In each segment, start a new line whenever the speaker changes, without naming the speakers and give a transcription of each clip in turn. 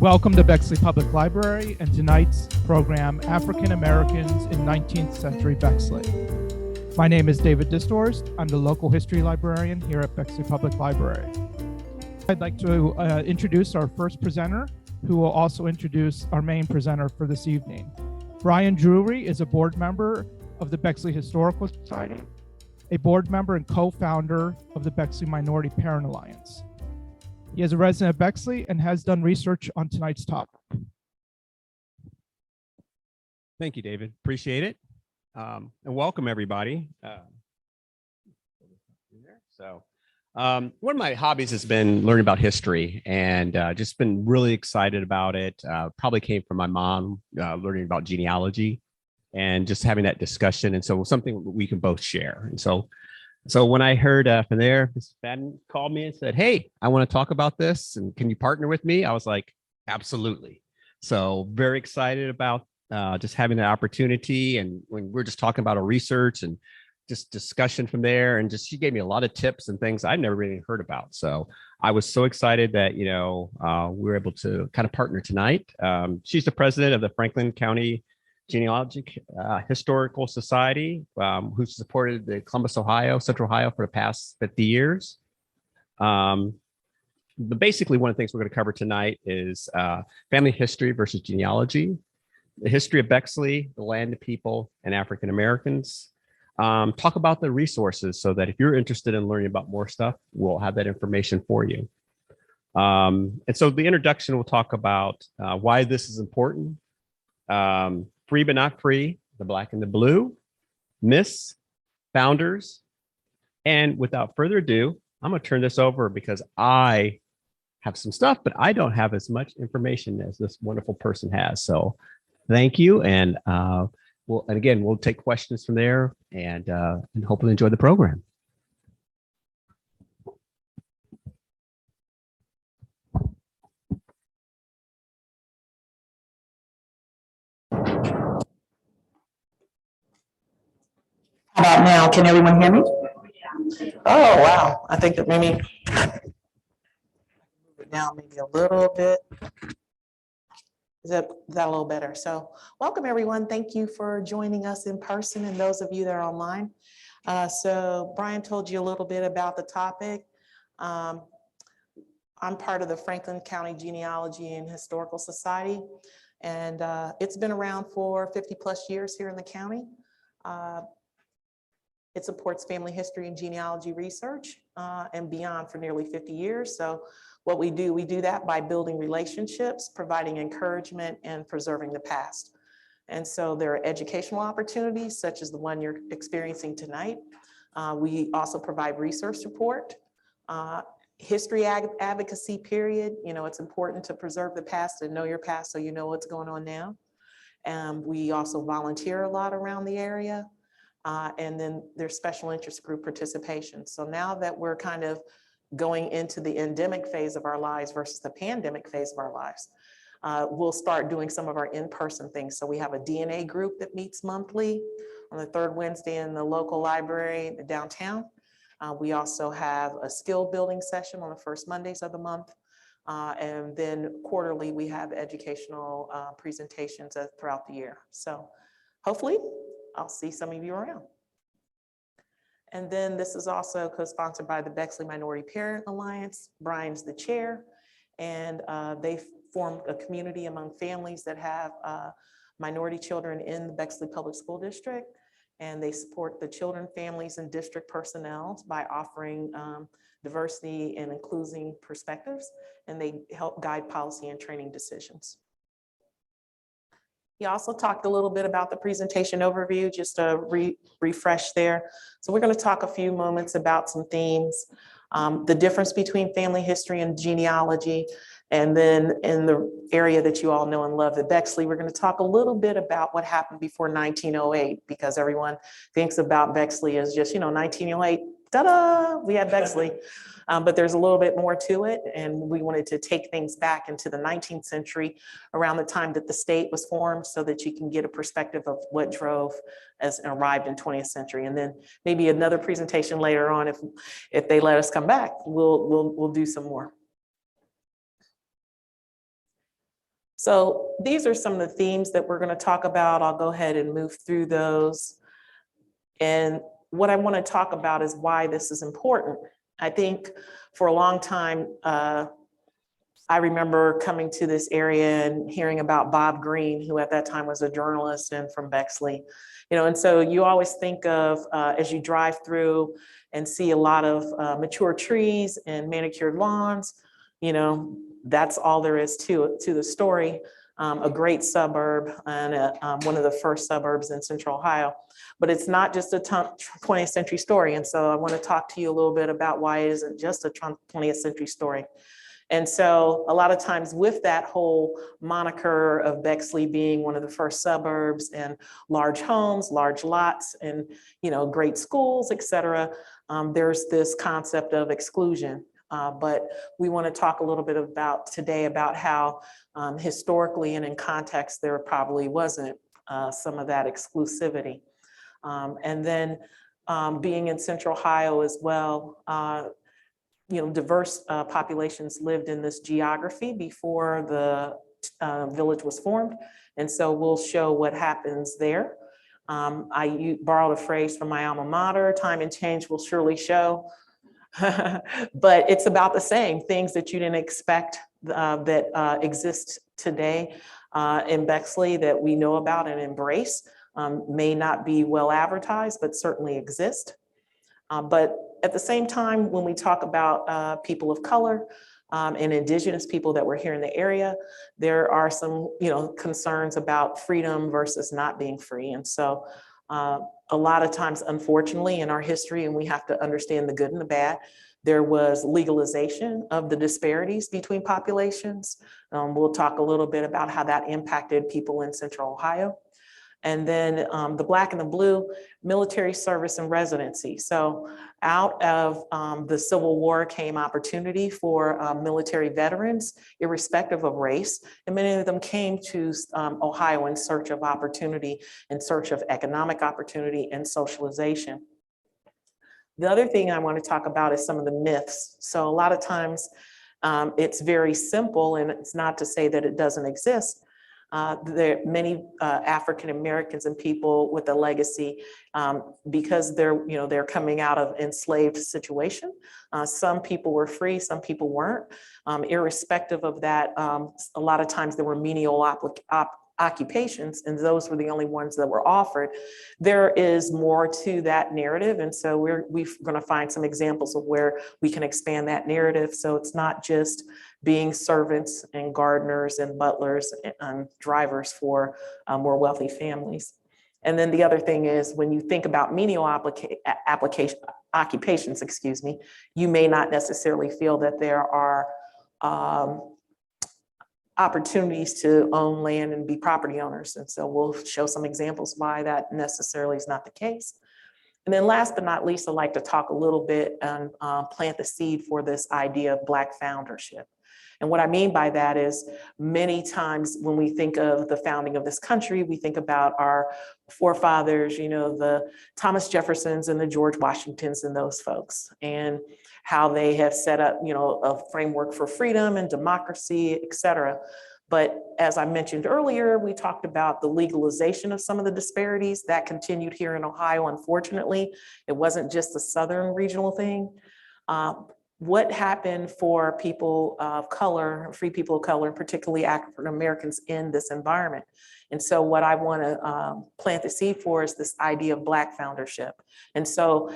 Welcome to Bexley Public Library and tonight's program, African Americans in 19th Century Bexley. My name is David Distorst. I'm the local history librarian here at Bexley Public Library. I'd like to introduce our first presenter, who will also introduce our main presenter for this evening. Brian Drury is a board member of the Bexley Historical Society, a board member and co-founder of the Bexley Minority Parent Alliance. He is a resident of Bexley and has done research on tonight's topic.
Thank you, David. Appreciate it. And welcome, everybody. One of my hobbies has been learning about history and just been really excited about it. Probably came from my mom learning about genealogy and just having that discussion. And so something we can both share. And so when I heard from there, Mrs. McFadden called me and said, "Hey, I want to talk about this. And can you partner with me?" I was like, absolutely. So very excited about just having the opportunity. And when we're just talking about our research and just discussion from there, and just she gave me a lot of tips and things I'd never really heard about. So I was so excited that, we were able to kind of partner tonight. She's the president of the Franklin County Genealogical Historical Society, who's supported the Columbus, Central Ohio for the past 50 years. But basically, one of the things we're going to cover tonight is family history versus genealogy, the history of Bexley, the land, the people, and African Americans. Talk about the resources so that if you're interested in learning about more stuff, we'll have that information for you. And so the introduction will talk about why this is important. Free but not free, the black and the blue, myths, founders, and without further ado, I'm going to turn this over because I have some stuff, but I don't have as much information as this wonderful person has. So thank you. And we'll take questions from there and hopefully enjoy the program.
How about now? Can everyone hear me? Oh, wow. I think that maybe move it down maybe a little bit. Is that a little better? So welcome, everyone. Thank you for joining us in person and those of you that are online. So Brian told you a little bit about the topic. I'm part of the Franklin County Genealogy and Historical Society, and it's been around for 50 plus years here in the county. It supports family history and genealogy research and beyond for nearly 50 years. So what we do that by building relationships, providing encouragement, and preserving the past. And so there are educational opportunities such as the one you're experiencing tonight. We also provide research support, history advocacy period. It's important to preserve the past and know your past so you know what's going on now. We also volunteer a lot around the area. And then there's special interest group participation. So now that we're kind of going into the endemic phase of our lives versus the pandemic phase of our lives, we'll start doing some of our in-person things. So we have a DNA group that meets monthly on the third Wednesday in the local library downtown. We also have a skill building session on the first Mondays of the month. And then quarterly, we have educational presentations throughout the year. So hopefully, I'll see some of you around. And then this is also co-sponsored by the Bexley Minority Parent Alliance. Brian's the chair, and they formed a community among families that have minority children in the Bexley Public School District. And they support the children, families, and district personnel by offering diversity and inclusion perspectives, and they help guide policy and training decisions. He also talked a little bit about the presentation overview, just a refresh there. So we're going to talk a few moments about some themes, the difference between family history and genealogy, and then in the area that you all know and love, the Bexley, we're going to talk a little bit about what happened before 1908, because everyone thinks about Bexley as just, 1908, ta-da, we had Bexley. But there's a little bit more to it, and we wanted to take things back into the 19th century, around the time that the state was formed, so that you can get a perspective of what drove as arrived in 20th century. And then maybe another presentation later on, if they let us come back, we'll do some more. So these are some of the themes that we're going to talk about. I'll go ahead and move through those. And what I want to talk about is why this is important. I think for a long time, I remember coming to this area and hearing about Bob Greene, who at that time was a journalist and from Bexley. And so you always think of, as you drive through and see a lot of mature trees and manicured lawns, that's all there is to the story. A great suburb and one of the first suburbs in Central Ohio. But it's not just a 20th century story. And so I want to talk to you a little bit about why it isn't just a 20th century story. And so a lot of times with that whole moniker of Bexley being one of the first suburbs and large homes, large lots, and great schools, et cetera, there's this concept of exclusion. But we want to talk a little bit today about how historically and in context, there probably wasn't some of that exclusivity. And then being in Central Ohio as well, diverse populations lived in this geography before the village was formed. And so we'll show what happens there. I borrowed a phrase from my alma mater, time and change will surely show. But it's about the same things that you didn't expect that exist today in Bexley that we know about and embrace. May not be well advertised, but certainly exist. But at the same time, when we talk about people of color and indigenous people that were here in the area, there are some concerns about freedom versus not being free. And so a lot of times, unfortunately, in our history, and we have to understand the good and the bad, there was legalization of the disparities between populations. We'll talk a little bit about how that impacted people in Central Ohio. And then the Black and the Blue, military service and residency. So out of the Civil War came opportunity for military veterans, irrespective of race. And many of them came to Ohio in search of opportunity, in search of economic opportunity and socialization. The other thing I want to talk about is some of the myths. So a lot of times it's very simple, and it's not to say that it doesn't exist. There are many African Americans and people with a legacy because they're coming out of enslaved situation. Some people were free, some people weren't. Irrespective of that, a lot of times there were menial occupations, and those were the only ones that were offered. There is more to that narrative, and so we're going to find some examples of where we can expand that narrative. So it's not just being servants and gardeners and butlers and drivers for more wealthy families. And then the other thing is, when you think about menial occupations, you may not necessarily feel that there are opportunities to own land and be property owners. And so we'll show some examples why that necessarily is not the case. And then last but not least, I'd like to talk a little bit and plant the seed for this idea of Black foundership. And what I mean by that is, many times when we think of the founding of this country, we think about our forefathers, the Thomas Jeffersons and the George Washingtons and those folks, and how they have set up, a framework for freedom and democracy, et cetera. But as I mentioned earlier, we talked about the legalization of some of the disparities that continued here in Ohio, unfortunately. It wasn't just a Southern regional thing. What happened for people of color, free people of color, and particularly African Americans in this environment? And so what I want to plant the seed for is this idea of Black foundership. And so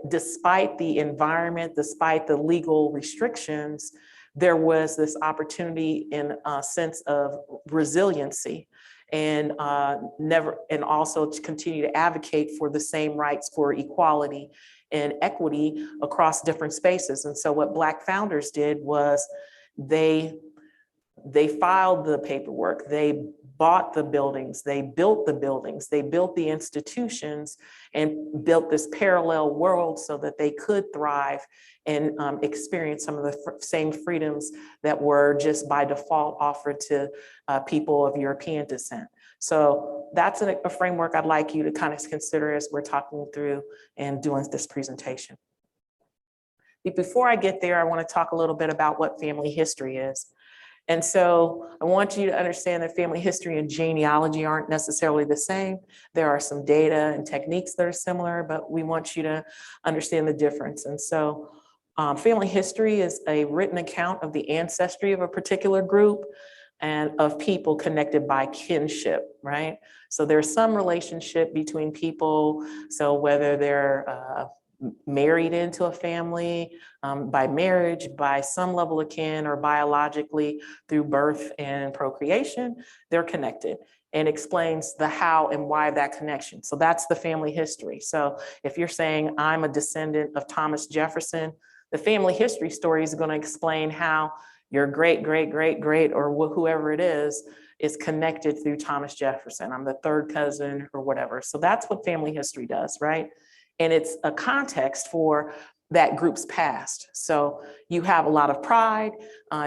despite the environment, despite the legal restrictions, there was this opportunity in a sense of resiliency and also to continue to advocate for the same rights for equality and equity across different spaces. And so what Black founders did was they filed the paperwork, they bought the buildings, they built the institutions, and built this parallel world so that they could thrive and experience some of the same freedoms that were just by default offered to people of European descent. So that's a framework I'd like you to kind of consider as we're talking through and doing this presentation. Before I get there, I want to talk a little bit about what family history is. And so I want you to understand that family history and genealogy aren't necessarily the same. There are some data and techniques that are similar, but we want you to understand the difference. And so family history is a written account of the ancestry of a particular group and of people connected by kinship, right? So there's some relationship between people. So whether they're married into a family, by marriage, by some level of kin, or biologically through birth and procreation, they're connected, and explains the how and why of that connection. So that's the family history. So if you're saying I'm a descendant of Thomas Jefferson, the family history story is going to explain how your great, great, great, great, or whoever it is connected through Thomas Jefferson. I'm the third cousin or whatever. So that's what family history does, right? And it's a context for that group's past. So you have a lot of pride,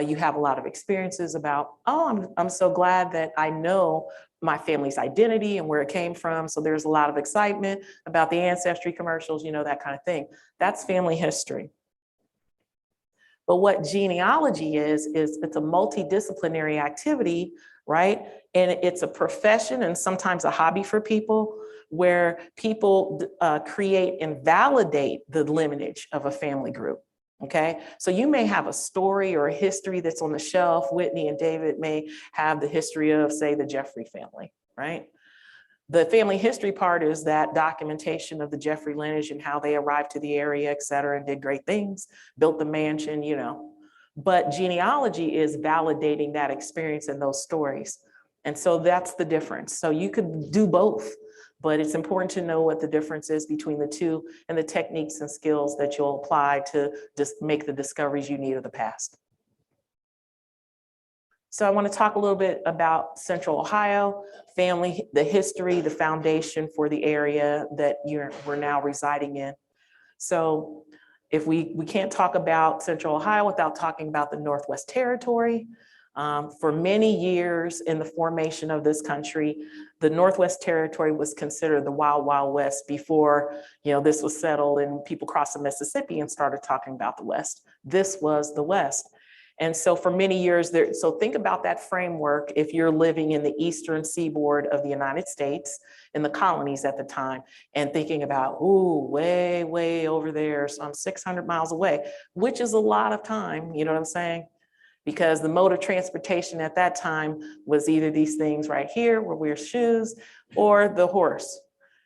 you have a lot of experiences about, oh, I'm so glad that I know my family's identity and where it came from. So there's a lot of excitement about the ancestry commercials, you know, that kind of thing. That's family history. But what genealogy is it's a multidisciplinary activity, right? And it's a profession and sometimes a hobby for people, where people create and validate the lineage of a family group, okay? So you may have a story or a history that's on the shelf. Whitney and David may have the history of, say, the Jeffrey family, right? The family history part is that documentation of the Jeffrey lineage and how they arrived to the area, et cetera, and did great things, built the mansion, you know. But genealogy is validating that experience and those stories. And so that's the difference. So you could do both, but it's important to know what the difference is between the two and the techniques and skills that you'll apply to just make the discoveries you need of the past. So I want to talk a little bit about Central Ohio, family, the history, the foundation for the area that we're now residing in. So if we can't talk about Central Ohio without talking about the Northwest Territory. For many years in the formation of this country, the Northwest Territory was considered the Wild Wild West before, you know, this was settled and people crossed the Mississippi and started talking about the West. This was the West. And so for many years there, so think about that framework if you're living in the eastern seaboard of the United States, in the colonies at the time, and thinking about, ooh, way, way over there, so I'm 600 miles away, which is a lot of time, you know what I'm saying? Because the mode of transportation at that time was either these things right here where wear shoes or the horse.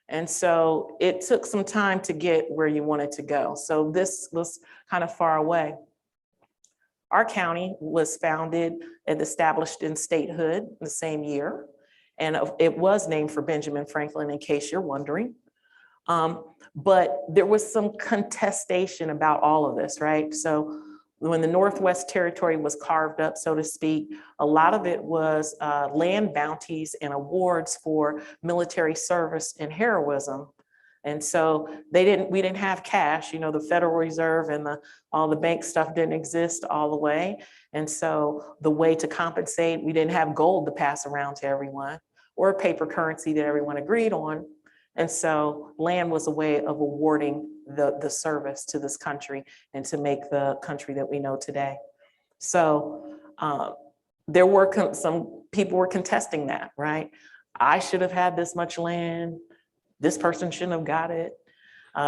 And so it took some time to get where you wanted to go. So this was kind of far away. Our county was founded and established in statehood the same year. And it was named for Benjamin Franklin, in case you're wondering. But there was some contestation about all of this, right? So when the Northwest Territory was carved up, so to speak, a lot of it was land bounties and awards for military service and heroism. And so we didn't have cash, you know, the Federal Reserve and all the bank stuff didn't exist all the way. And so the way to compensate, we didn't have gold to pass around to everyone or paper currency that everyone agreed on. And so land was a way of awarding the service to this country and to make the country that we know today. So there were some people were contesting that, right? I should have had this much land. This person shouldn't have got it.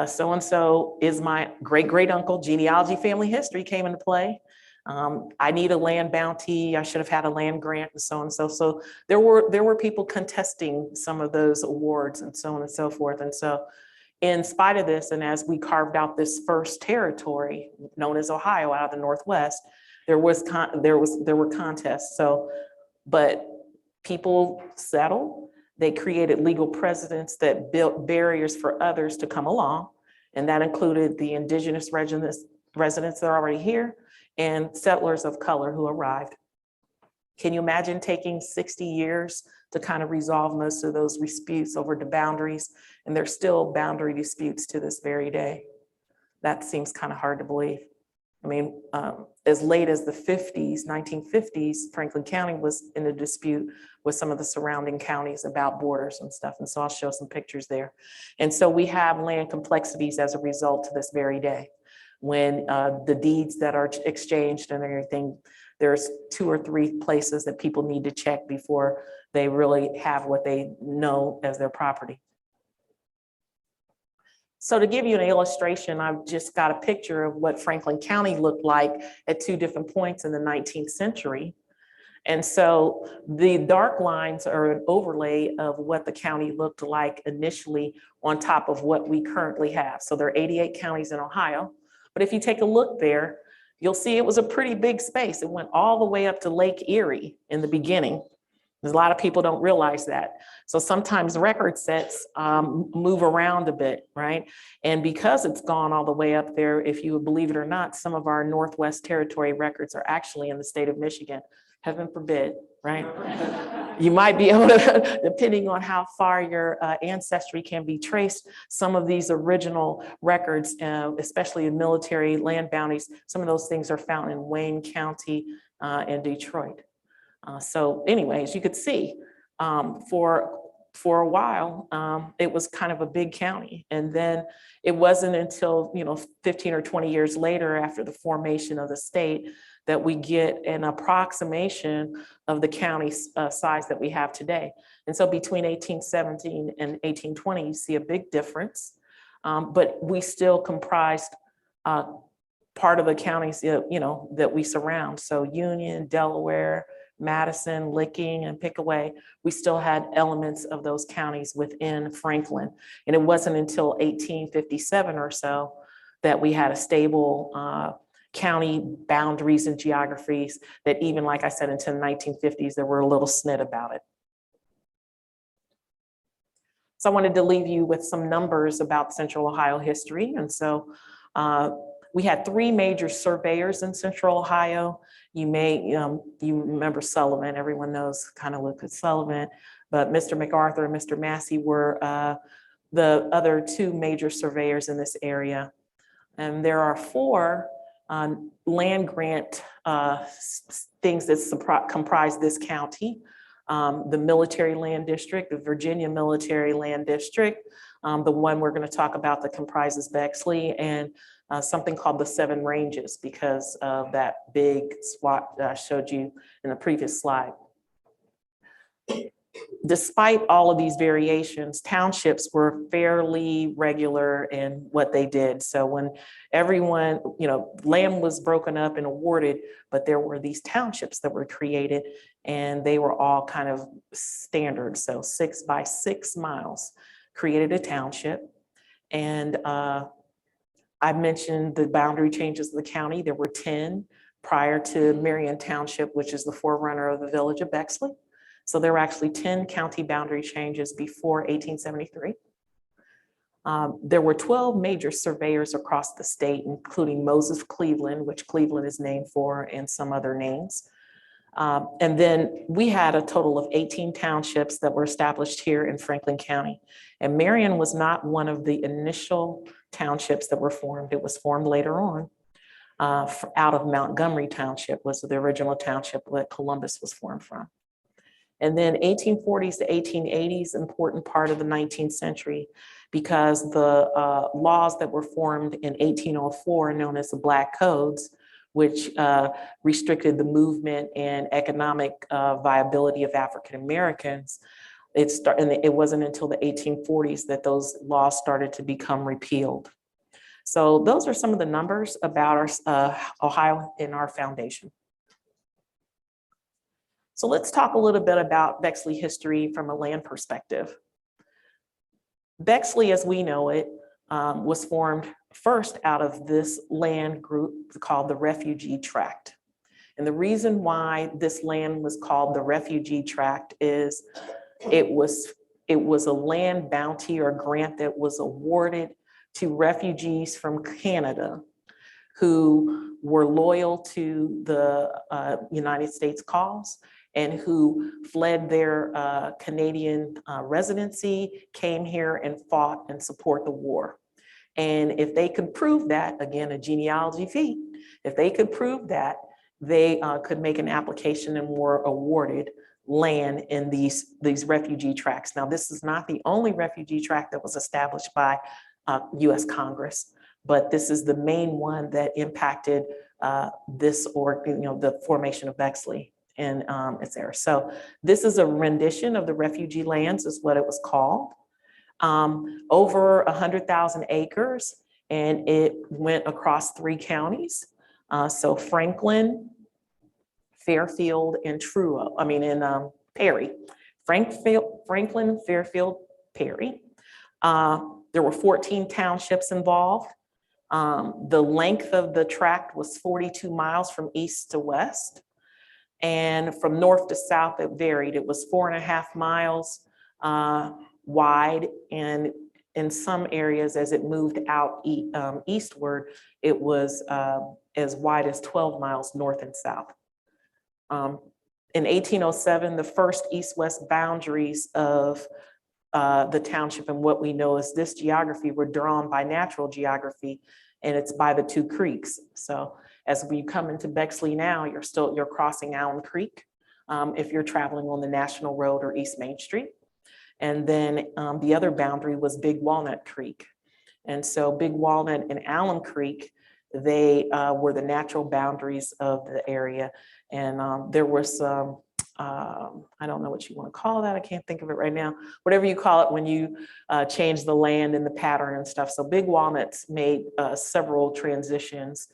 So-and-so is my great uncle. Genealogy family history came into play. I need a land bounty. I should have had a land grant and so on and so. So there were people contesting some of those awards and so on and so forth. And so in spite of this, and as we carved out this first territory known as Ohio out of the Northwest, there were contests. So, but people settled. They created legal precedents that built barriers for others to come along. And that included the indigenous residents that are already here and settlers of color who arrived. Can you imagine taking 60 years to kind of resolve most of those disputes over the boundaries? And there's still boundary disputes to this very day. That seems kind of hard to believe. I mean, as late as the 1950s, Franklin County was in a dispute with some of the surrounding counties about borders and stuff. And so I'll show some pictures there. And so we have land complexities as a result to this very day, when the deeds that are exchanged and everything there's 2 or 3 places that people need to check before they really have what they know as their property. So to give you an illustration, I've just got a picture of what Franklin County looked like at 2 different points in the 19th century. And so the dark lines are an overlay of what the county looked like initially on top of what we currently have. So there are 88 counties in Ohio, but if you take a look there, you'll see it was a pretty big space. It went all the way up to Lake Erie in the beginning. A lot of people don't realize that. So sometimes record sets move around a bit, right? And because it's gone all the way up there, if you believe it or not, some of our Northwest Territory records are actually in the state of Michigan. Heaven forbid, right? You might be able to, depending on how far your ancestry can be traced, some of these original records, especially in military land bounties, some of those things are found in Wayne County and Detroit. So anyways, you could see for a while, it was kind of a big county. And then it wasn't until, 15 or 20 years later, after the formation of the state, that we get an approximation of the county size that we have today. And so between 1817 and 1820, you see a big difference, but we still comprised part of the counties, that we surround. So Union, Delaware, Madison, Licking, and Pickaway, we still had elements of those counties within Franklin. And it wasn't until 1857 or so that we had a stable county boundaries and geographies that even, like I said, until the 1950s, there were a little snit about it. So I wanted to leave you with some numbers about Central Ohio history. And so we had 3 major surveyors in Central Ohio. You remember Sullivan, everyone knows kind of look at Sullivan, but Mr. MacArthur and Mr. Massey were the other 2 major surveyors in this area. And there are 4 land grant things that comprise this county. The Military Land District, the Virginia Military Land District, the one we're going to talk about that comprises Bexley, and something called the 7 Ranges because of that big SWAT that I showed you in the previous slide. Despite all of these variations, townships were fairly regular in what they did. So when everyone, land was broken up and awarded, but there were these townships that were created and they were all kind of standard. So 6 by 6 miles created a township. And I mentioned the boundary changes of the county. There were 10 prior to Marion Township, which is the forerunner of the village of Bexley. So there were actually 10 county boundary changes before 1873. There were 12 major surveyors across the state, including Moses Cleveland, which Cleveland is named for, and some other names. And then we had a total of 18 townships that were established here in Franklin County. And Marion was not one of the initial townships that were formed. It was formed later on out of Montgomery Township was the original township that Columbus was formed from. And then 1840s to 1880s, important part of the 19th century, because the laws that were formed in 1804, known as the Black Codes, which restricted the movement and economic viability of African Americans, it wasn't until the 1840s that those laws started to become repealed. So those are some of the numbers about our Ohio and our foundation. So let's talk a little bit about Bexley history from a land perspective. Bexley, as we know it, was formed first out of this land group called the Refugee Tract. And the reason why this land was called the Refugee Tract is it was a land bounty or grant that was awarded to refugees from Canada who were loyal to the United States cause and who fled their Canadian residency, came here and fought and support the war. And if they could prove that, again, a genealogy feat, if they could prove that, they could make an application and were awarded land in these refugee tracts. Now, this is not the only refugee tract that was established by US Congress, but this is the main one that impacted the formation of Bexley and its there. So this is a rendition of the Refugee Lands, is what it was called. Over 100,000 acres, and it went across 3 counties. So Franklin, Fairfield, and Perry. Franklin, Fairfield, Perry. There were 14 townships involved. The length of the tract was 42 miles from east to west. And from north to south, it varied. It was 4.5 miles wide. And in some areas, as it moved out eastward, it was as wide as 12 miles north and south. In 1807, the first east-west boundaries of the township and what we know as this geography were drawn by natural geography, and it's by the 2 creeks. So as we come into Bexley now, you're crossing Allen Creek if you're traveling on the National Road or East Main Street. And then the other boundary was Big Walnut Creek. And so Big Walnut and Allen Creek, they were the natural boundaries of the area. And there were some, I don't know what you want to call that. I can't think of it right now. Whatever you call it when you change the land and the pattern and stuff. So Big Walnuts made several transitions.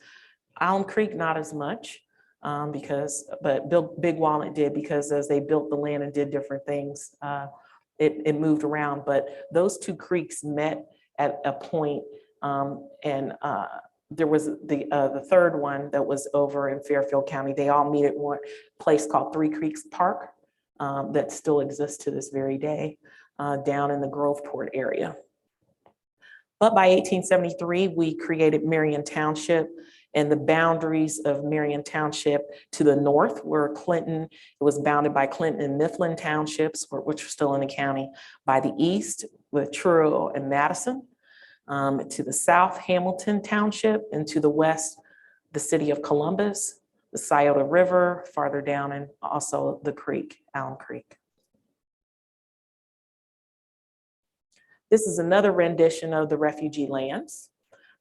Allen Creek, not as much, but Big Walnut did, because as they built the land and did different things, it moved around. But those 2 creeks met at a point, and there was the third one that was over in Fairfield County. They all meet at one place called 3 Creeks Park that still exists to this very day down in the Groveport area. But by 1873, we created Marion Township, and the boundaries of Marion Township to the north were Clinton. It was bounded by Clinton and Mifflin Townships, which are still in the county. By the east with Truro and Madison. To the south, Hamilton Township, and to the west, the city of Columbus, the Scioto River, farther down, and also the creek, Allen Creek. This is another rendition of the Refugee Lands,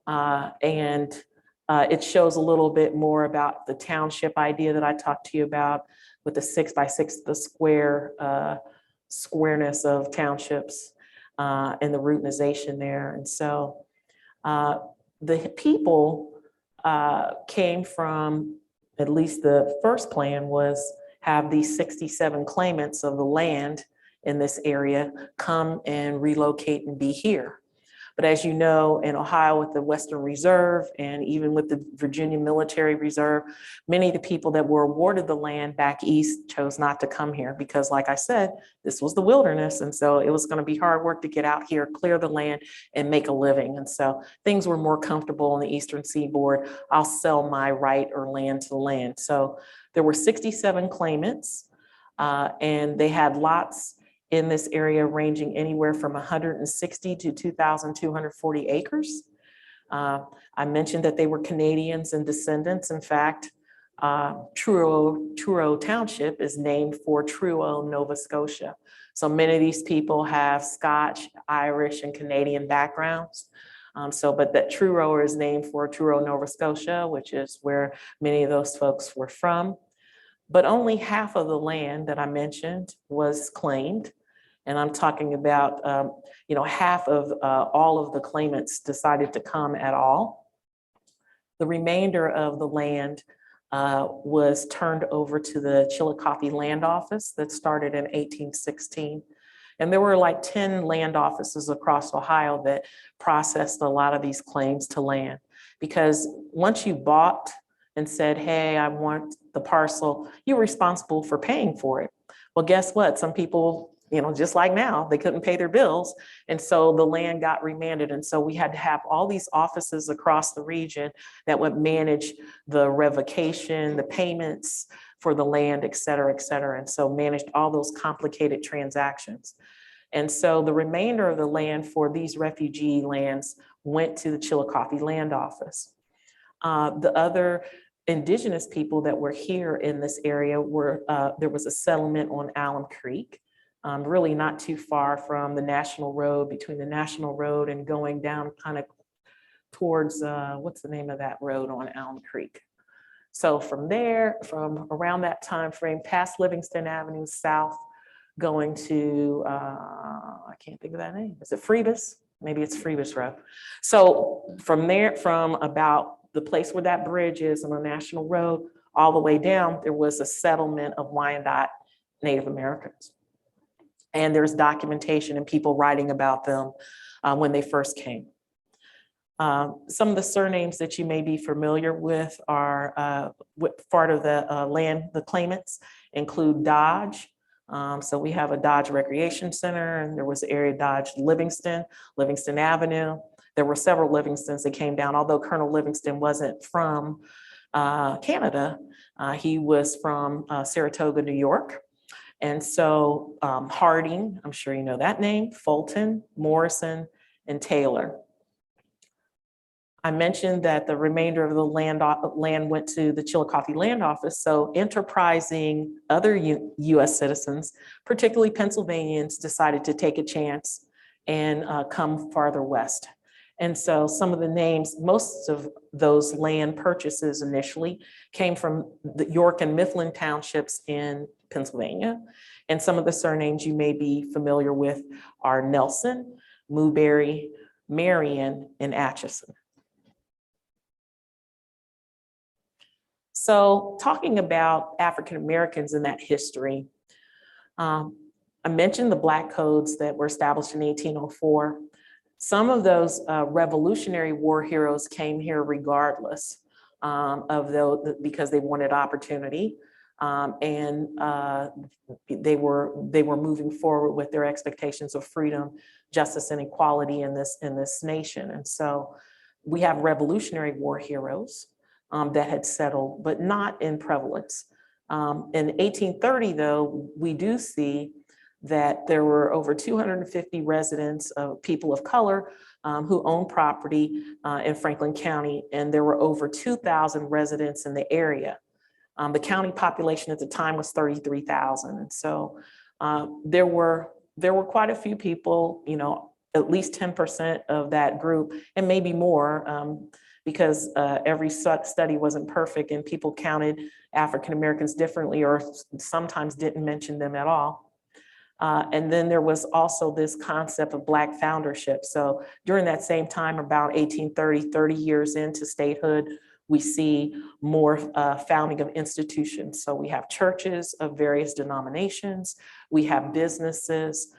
and it shows a little bit more about the township idea that I talked to you about with the 6x6, the squareness of townships. And the routinization there. And so the people came from, at least the first plan was have these 67 claimants of the land in this area come and relocate and be here. But as you know, in Ohio with the Western Reserve and even with the Virginia Military Reserve, many of the people that were awarded the land back east chose not to come here because, like I said, this was the wilderness. And so it was going to be hard work to get out here, clear the land, and make a living. And so things were more comfortable on the Eastern Seaboard. I'll sell my right or land to the land. So there were 67 claimants, and they had lots in this area ranging anywhere from 160 to 2,240 acres. I mentioned that they were Canadians and descendants. In fact, Truro Township is named for Truro, Nova Scotia. So many of these people have Scotch, Irish, and Canadian backgrounds. But that Truro is named for Truro, Nova Scotia, which is where many of those folks were from. But only half of the land that I mentioned was claimed. And I'm talking about, half of all of the claimants decided to come at all. The remainder of the land was turned over to the Chillicothe Land Office that started in 1816. And there were like 10 land offices across Ohio that processed a lot of these claims to land. Because once you bought and said, hey, I want the parcel, you're responsible for paying for it. Well, guess what? Some people, just like now, they couldn't pay their bills. And so the land got remanded. And so we had to have all these offices across the region that would manage the revocation, the payments for the land, et cetera, et cetera. And so managed all those complicated transactions. And so the remainder of the land for these refugee lands went to the Chillicothe Land Office. The other indigenous people that were here in this area were, there was a settlement on Allen Creek. Really not too far from the National Road, between the National Road and going down kind of towards, what's the name of that road on Allen Creek? So from there, from around that time frame, past Livingston Avenue south, going to, I can't think of that name. Is it Phoebus? Maybe it's Phoebus Road. So from there, from about the place where that bridge is on a national road, all the way down, there was a settlement of Wyandotte Native Americans. And there's documentation and people writing about them when they first came. Some of the surnames that you may be familiar with are part of the land, the claimants include Dodge. So we have a Dodge Recreation Center, and there was the area Dodge Livingston Avenue. There were several Livingstons that came down, although Colonel Livingston wasn't from Canada. He was from Saratoga, New York. And so Harding, I'm sure you know that name, Fulton, Morrison, and Taylor. I mentioned that the remainder of the land went to the Chillicothe Land Office. So enterprising other US citizens, particularly Pennsylvanians, decided to take a chance and come farther west. And so some of the names, most of those land purchases initially came from the York and Mifflin townships in Pennsylvania. And some of the surnames you may be familiar with are Nelson, Newberry, Marion, and Atchison. So talking about African Americans in that history, I mentioned the Black codes that were established in 1804. Some of those Revolutionary War heroes came here regardless because they wanted opportunity, and they were moving forward with their expectations of freedom, justice, and equality in this nation. And so we have Revolutionary War heroes that had settled, but not in prevalence. In 1830, though, we do see that there were over 250 residents of people of color who owned property in Franklin County, and there were over 2,000 residents in the area. The county population at the time was 33,000, and so there were quite a few people, at least 10% of that group, and maybe more, because every study wasn't perfect and people counted African Americans differently or sometimes didn't mention them at all. And then there was also this concept of Black foundership. So during that same time, about 1830, 30 years into statehood, we see more founding of institutions. So we have churches of various denominations, we have businesses,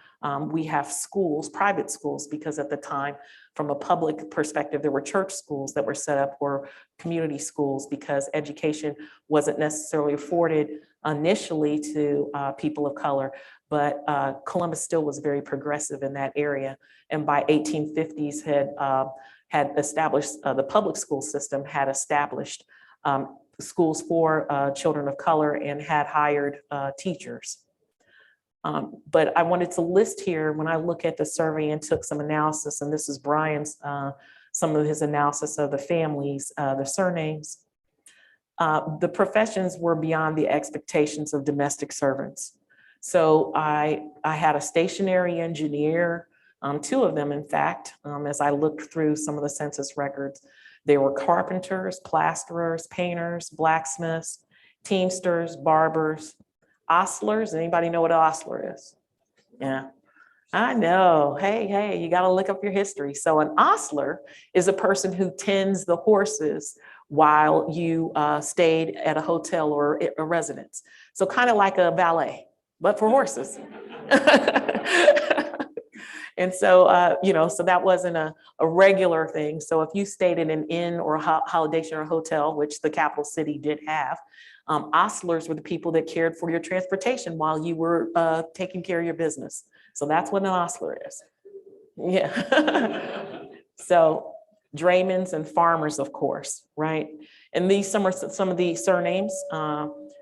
we have schools, private schools, because at the time, from a public perspective, there were church schools that were set up, or community schools, because education wasn't necessarily afforded initially to people of color, but Columbus still was very progressive in that area. And by 1850s had established, the public school system had established schools for children of color and had hired teachers. But I wanted to list here, when I look at the survey and took some analysis, and this is Brian's, some of his analysis of the families, the surnames, the professions were beyond the expectations of domestic servants. So I had a stationary engineer, two of them, in fact, as I looked through some of the census records. They were carpenters, plasterers, painters, blacksmiths, teamsters, barbers, ostlers. Anybody know what an ostler is? Yeah, I know. Hey, you got to look up your history. So an ostler is a person who tends the horses while you stayed at a hotel or a residence. So kind of like a valet, but for horses. And so, so that wasn't a regular thing. So if you stayed in an inn or a Holiday Inn or a hotel, which the capital city did have, ostlers were the people that cared for your transportation while you were taking care of your business. So that's what an ostler is. Yeah. So draymans and farmers, of course, right? And these some of the surnames: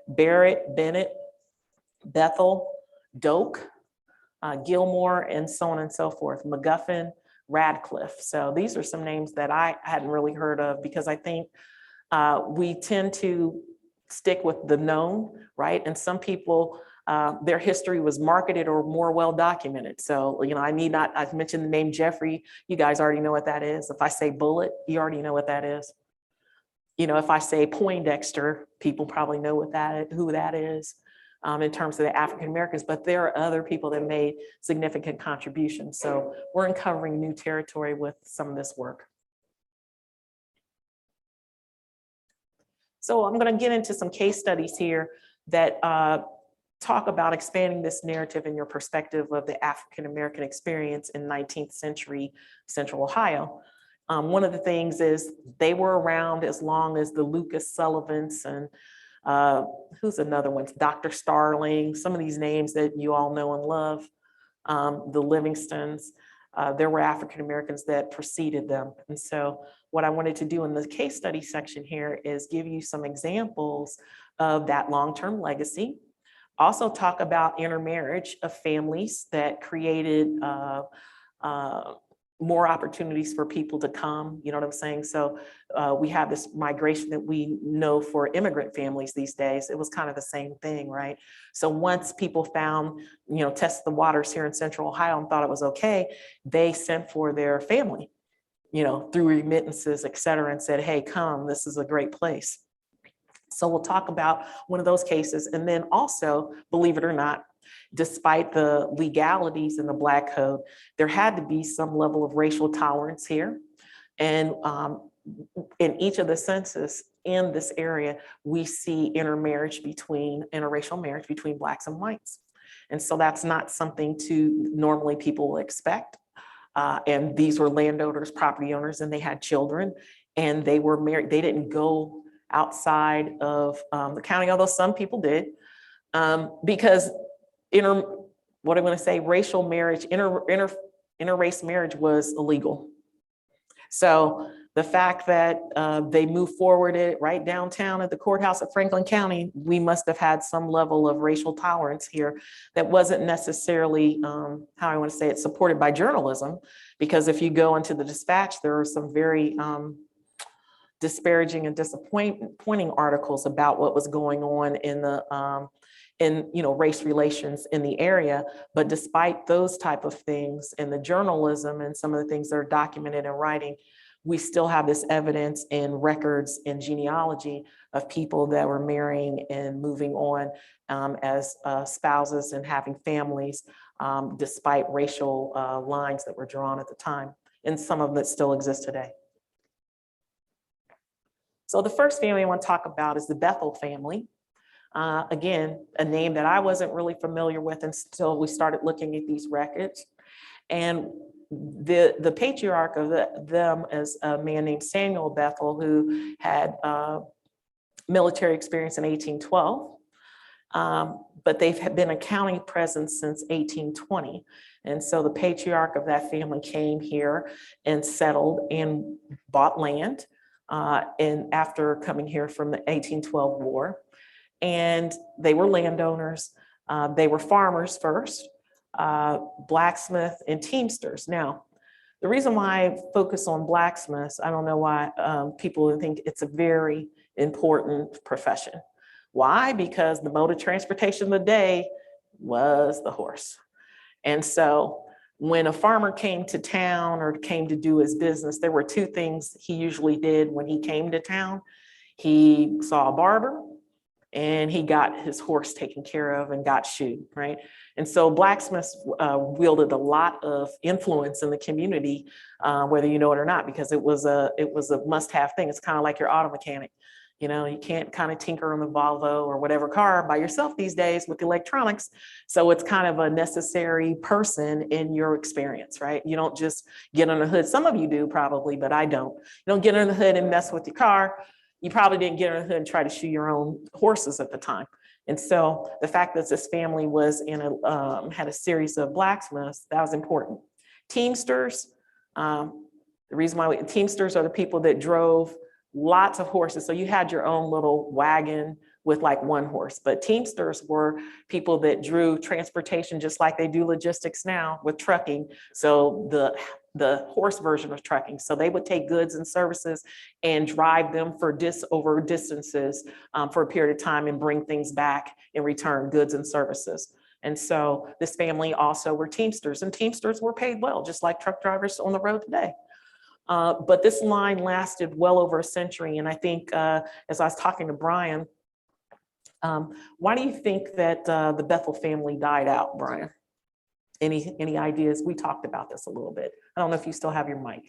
Barrett, Bennett, Bethel, Doak, Gilmore, and so on and so forth, McGuffin, Radcliffe. So these are some names that I hadn't really heard of, because I think we tend to stick with the known, right? And some people, their history was marketed or more well documented. So, I've mentioned the name Jeffrey. You guys already know what that is. If I say Bullet, you already know what that is. You know, if I say Poindexter, people probably know who that is in terms of the African Americans, but there are other people that made significant contributions. So we're uncovering new territory with some of this work. So I'm going to get into some case studies here that talk about expanding this narrative in your perspective of the African American experience in 19th century Central Ohio. One of the things is they were around as long as the Lucas Sullivans and who's another one? Dr. Starling, some of these names that you all know and love, the Livingstons. There were African Americans that preceded them. And so what I wanted to do in the case study section here is give you some examples of that long-term legacy. Also talk about intermarriage of families that created more opportunities for people to come, you know what I'm saying? So we have this migration that we know for immigrant families these days. It was kind of the same thing, right? So once people found, you know, tested the waters here in Central Ohio and thought it was okay, they sent for their family, you know, through remittances, et cetera, and said, hey, come, this is a great place. So we'll talk about one of those cases. And then also, believe it or not, despite the legalities in the Black Code, there had to be some level of racial tolerance here. And in each of the census in this area, we see interracial marriage between Blacks and whites. And so that's not something normally people expect. And these were landowners, property owners, and they had children, and they were married. They didn't go outside of the county, although some people did, because what I'm going to say, racial marriage, interrace marriage was illegal. So the fact that they moved forward it right downtown at the courthouse at Franklin County, we must have had some level of racial tolerance here that wasn't necessarily, how I want to say it, supported by journalism, because if you go into the Dispatch, there are some very disparaging and disappointing articles about what was going on in the race relations in the area. But despite those type of things and the journalism and some of the things that are documented in writing, we still have this evidence in records and genealogy of people that were marrying and moving on as spouses and having families, despite racial lines that were drawn at the time. And some of them still exist today. So the first family I want to talk about is the Bethel family. Again, a name that I wasn't really familiar with until we started looking at these records. And the patriarch of them is a man named Samuel Bethel, who had military experience in 1812. But they've been a county presence since 1820. And so the patriarch of that family came here and settled and bought land. And after coming here from the 1812 war, and they were landowners. They were farmers first, blacksmith and teamsters. Now, the reason why I focus on blacksmiths, I don't know why people think it's a very important profession. Why? Because the mode of transportation of the day was the horse. And so when a farmer came to town or came to do his business, there were two things he usually did when he came to town. He saw a barber and he got his horse taken care of and got shoed, right? And so blacksmiths wielded a lot of influence in the community, whether you know it or not, because it was a must-have thing. It's kind of like your auto mechanic. You know, you can't kind of tinker on the Volvo or whatever car by yourself these days with electronics. So it's kind of a necessary person in your experience, right? You don't just get on the hood. Some of you do probably, but I don't. You don't get on the hood and mess with your car. You probably didn't get on the hood and try to shoe your own horses at the time. And so the fact that this family was had a series of blacksmiths, that was important. Teamsters, the reason why Teamsters are the people that drove lots of horses. So you had your own little wagon with like one horse, but Teamsters were people that drew transportation just like they do logistics now with trucking. So the horse version of trucking. So they would take goods and services and drive them for over distances for a period of time and bring things back in return, goods and services. And so this family also were Teamsters, and Teamsters were paid well, just like truck drivers on the road today. But this line lasted well over a century. And I think, as I was talking to Brian, why do you think that the Bethel family died out, Brian? Any ideas? We talked about this a little bit. I don't know if you still have your mic.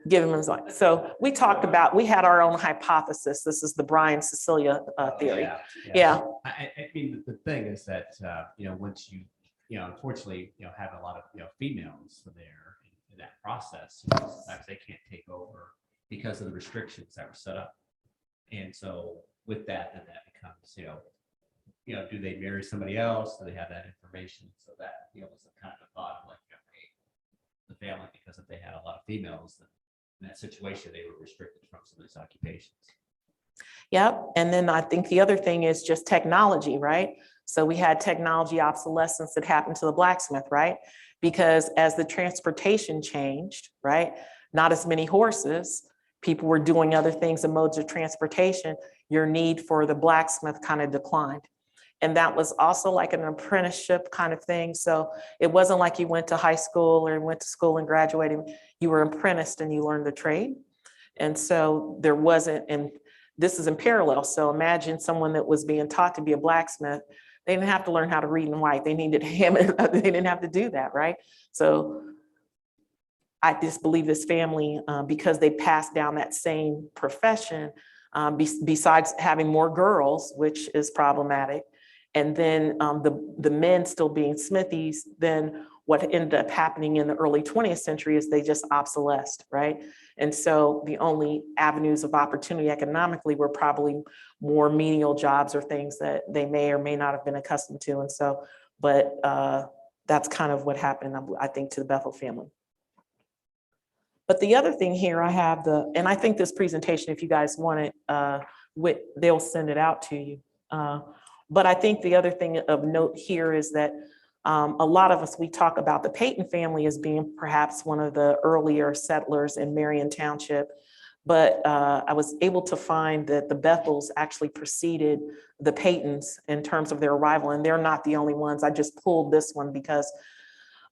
Give him his mic. So we talked about, we had our own hypothesis. This is the Brian Cecelia theory. Yeah.
I mean, the thing is that, once you, unfortunately, have a lot of, females there in that process, sometimes they can't take over because of the restrictions that were set up. And so with that, then that becomes, do they marry somebody else? Do they have that information? So that, was the kind of thought of like, the family, because if they had a lot of females, then in that situation, they were restricted from some of these occupations.
Yep. And then I think the other thing is just technology, right? So we had technology obsolescence that happened to the blacksmith, right? Because as the transportation changed, right? Not as many horses, people were doing other things and modes of transportation, your need for the blacksmith kind of declined. And that was also like an apprenticeship kind of thing. So it wasn't like you went to high school or went to school and graduated. You were apprenticed and you learned the trade. And so there wasn't, and this is in parallel. So imagine someone that was being taught to be a blacksmith. They didn't have to learn how to read and write. They needed to hammer. They didn't have to do that, right? So I just believe this family, because they passed down that same profession, besides having more girls, which is problematic, and then the men still being smithies, then what ended up happening in the early 20th century is they just obsolesced, right? And so the only avenues of opportunity economically were probably more menial jobs or things that they may or may not have been accustomed to. And so, but that's kind of what happened, I think, to the Bethel family. But the other thing here, I have and I think this presentation, if you guys want it, they'll send it out to you. But I think the other thing of note here is that a lot of us, we talk about the Payton family as being perhaps one of the earlier settlers in Marion Township. But I was able to find that the Bethels actually preceded the Paytons in terms of their arrival, and they're not the only ones. I just pulled this one because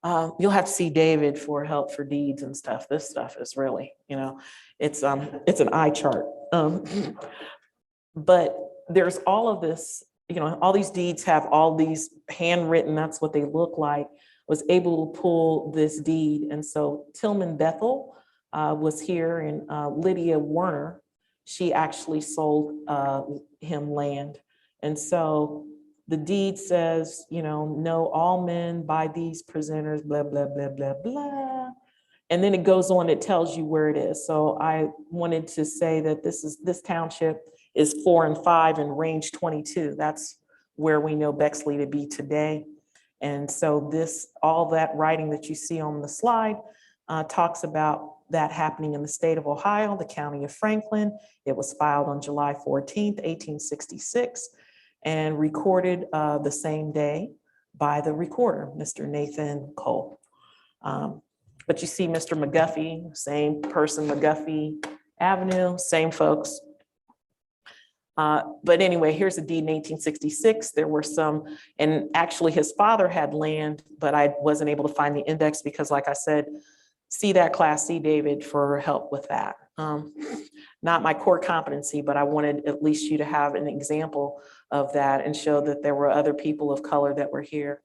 you'll have to see David for help for deeds and stuff. This stuff is really, it's an eye chart. But there's all of this, all these deeds have all these handwritten, that's what they look like. Was able to pull this deed. And so Tillman Bethel was here, and Lydia Werner, she actually sold him land. And so the deed says, know all men by these presenters, blah, blah, blah, blah, blah. And then it goes on, it tells you where it is. So I wanted to say that this township is 4 and 5 and range 22. That's where we know Bexley to be today. And so all that writing that you see on the slide talks about that happening in the state of Ohio, the county of Franklin. It was filed on July 14th, 1866, and recorded the same day by the recorder, Mr. Nathan Cole. But you see Mr. McGuffey, same person, McGuffey Avenue, same folks. But anyway, here's a deed in 1866. There were some, and actually his father had land, but I wasn't able to find the index because, like I said, see that Class C, David, for help with that. Not my core competency, but I wanted at least you to have an example of that and show that there were other people of color that were here.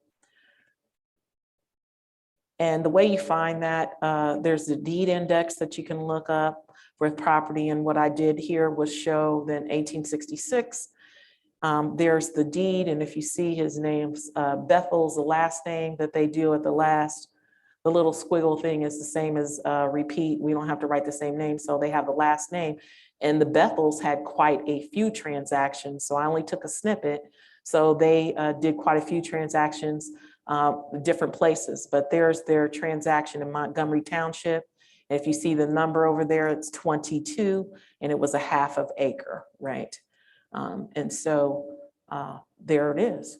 And the way you find that, there's the deed index that you can look up with property. And what I did here was show that in 1866, there's the deed. And if you see his name's Bethel's the last name that they do at the last, the little squiggle thing is the same as repeat. We don't have to write the same name. So they have the last name. And the Bethels had quite a few transactions. So I only took a snippet. So they did quite a few transactions, different places, but there's their transaction in Montgomery Township. If you see the number over there, it's 22, and it was a half of acre, right? And so there it is.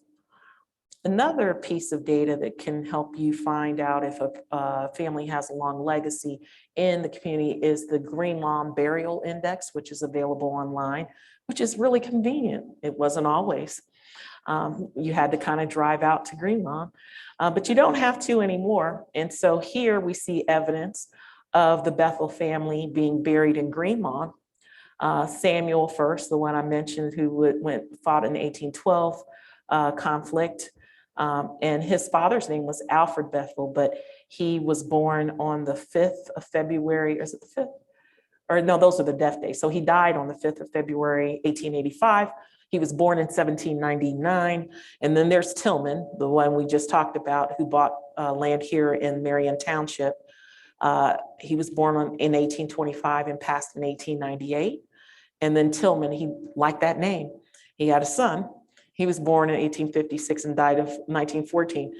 Another piece of data that can help you find out if a family has a long legacy in the community is the Green Lawn Burial Index, which is available online, which is really convenient. It wasn't always. You had to kind of drive out to Green Lawn, but you don't have to anymore. And so here we see evidence of the Bethel family being buried in Greenlawn. Samuel first, the one I mentioned, who fought in the 1812 conflict. And his father's name was Alfred Bethel, but he was born on the 5th of February, or is it the 5th? Or no, those are the death days. So he died on the 5th of February, 1885. He was born in 1799. And then there's Tillman, the one we just talked about, who bought land here in Marion Township. He was born in 1825 and passed in 1898. And then Tillman, he liked that name. He had a son. He was born in 1856 and died of 1914.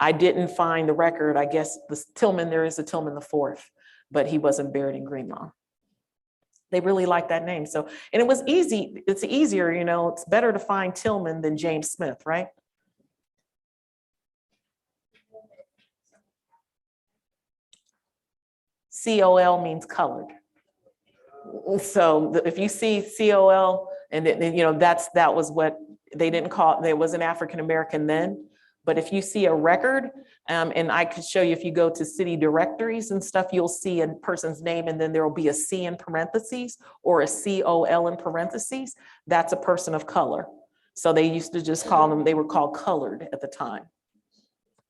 I didn't find the record. I guess there is a Tillman the fourth, but he wasn't buried in Greenlawn. They really liked that name. So, and it was easy. It's easier, it's better to find Tillman than James Smith, right? COL means colored. So if you see COL, and that was what they didn't call it. There was an African-American then. But if you see a record, and I could show you, if you go to city directories and stuff, you'll see a person's name and then there will be a C in parentheses or a COL in parentheses. That's a person of color. So they used to just call them, they were called colored at the time.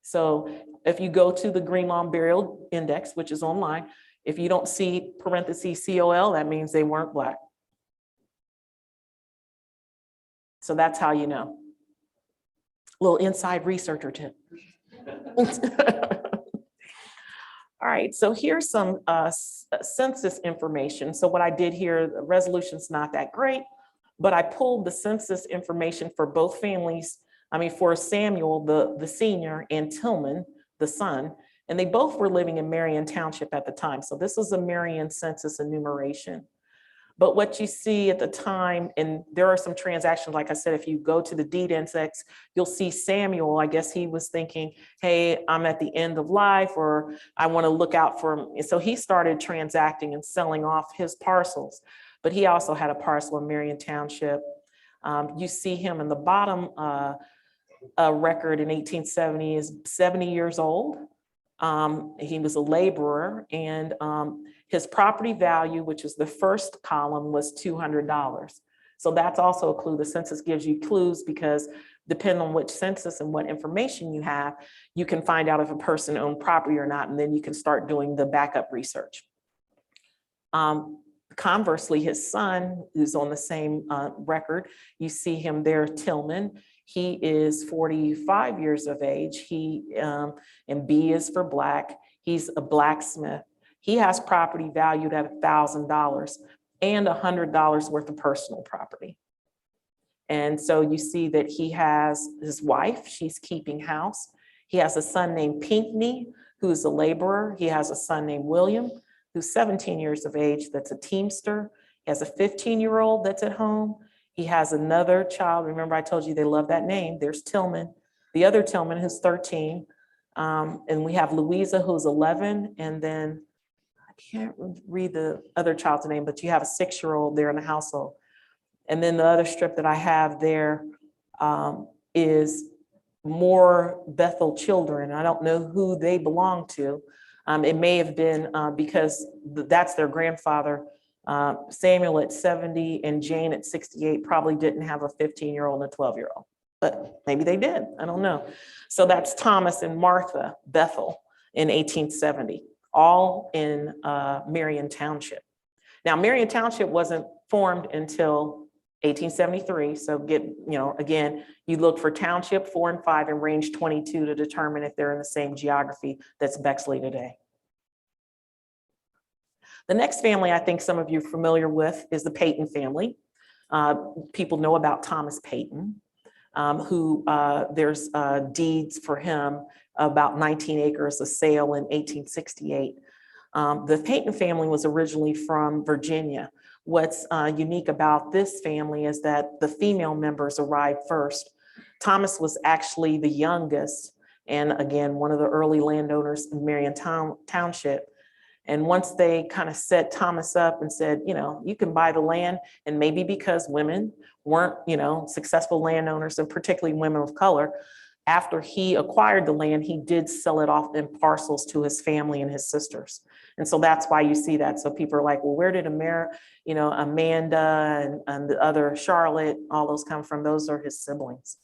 So if you go to the Greenlawn Burial Index, which is online, if you don't see parentheses COL, that means they weren't Black. So that's how you know. Little inside researcher tip. All right, so here's some census information. So what I did here, the resolution's not that great, but I pulled the census information for both families. For Samuel, the senior, and Tillman, the son, and they both were living in Marion Township at the time. So this is a Marion census enumeration. But what you see at the time, and there are some transactions, like I said, if you go to the deed index, you'll see Samuel, I guess he was thinking, hey, I'm at the end of life, or I want to look out for him. And so he started transacting and selling off his parcels, but he also had a parcel in Marion Township. You see him in the bottom record in 1870 is 70 years old. He was a laborer, and his property value, which is the first column, was $200. So that's also a clue. The census gives you clues because depending on which census and what information you have, you can find out if a person owned property or not, and then you can start doing the backup research. Conversely, his son, who's on the same record, you see him there, Tillman. He is 45 years of age. And B is for Black. He's a blacksmith. He has property valued at $1,000 and $100 worth of personal property. And so you see that he has his wife, she's keeping house. He has a son named Pinckney, who's a laborer. He has a son named William, who's 17 years of age, that's a teamster. He has a 15-year-old that's at home. He has another child. Remember, I told you they love that name. There's Tillman, the other Tillman, who's 13. And we have Louisa, who's 11. And then I can't read the other child's name, but you have a 6-year-old there in the household. And then the other strip that I have there is more Bethel children. I don't know who they belong to. It may have been because that's their grandfather. Samuel at 70 and Jane at 68 probably didn't have a 15-year-old and a 12-year-old, but maybe they did. I don't know. So that's Thomas and Martha Bethel in 1870, all in Marion Township. Now, Marion Township wasn't formed until 1873. So again, you look for Township 4 and 5 and range 22 to determine if they're in the same geography that's Bexley today. The next family I think some of you are familiar with is the Payton family. People know about Thomas Payton, who there's deeds for him, about 19 acres, a sale in 1868. The Payton family was originally from Virginia. What's unique about this family is that the female members arrived first. Thomas was actually the youngest, and again, one of the early landowners in Marion Township. And once they kind of set Thomas up and said, you can buy the land, and maybe because women weren't, successful landowners, and particularly women of color, After he acquired the land, he did sell it off in parcels to his family and his sisters. And so that's why you see that. So people are like, well, where did Amanda and the other Charlotte, all those come from? Those are his siblings.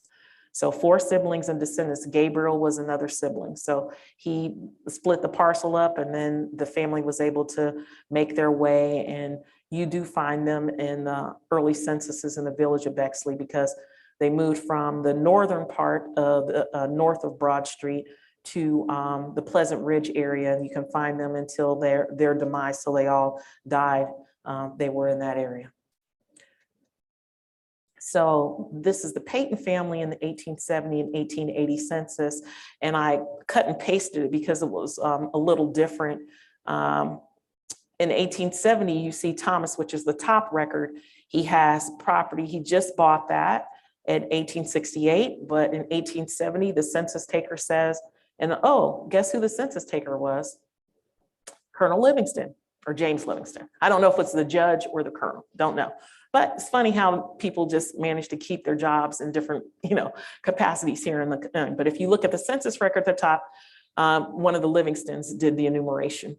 So 4 siblings and descendants. Gabriel was another sibling. So he split the parcel up, and then the family was able to make their way. And you do find them in the early censuses in the village of Bexley, because they moved from the northern part of north of Broad Street to the Pleasant Ridge area. And you can find them until their demise. So they all died. They were in that area. So this is the Payton family in the 1870 and 1880 census. And I cut and pasted it because it was a little different. In 1870, you see Thomas, which is the top record. He has property. He just bought that in 1868, but in 1870, the census taker says, and oh, guess who the census taker was? Colonel Livingston, or James Livingston. I don't know if it's the judge or the colonel, don't know. But it's funny how people just manage to keep their jobs in different, capacities here in the, but if you look at the census record at the top, one of the Livingstons did the enumeration.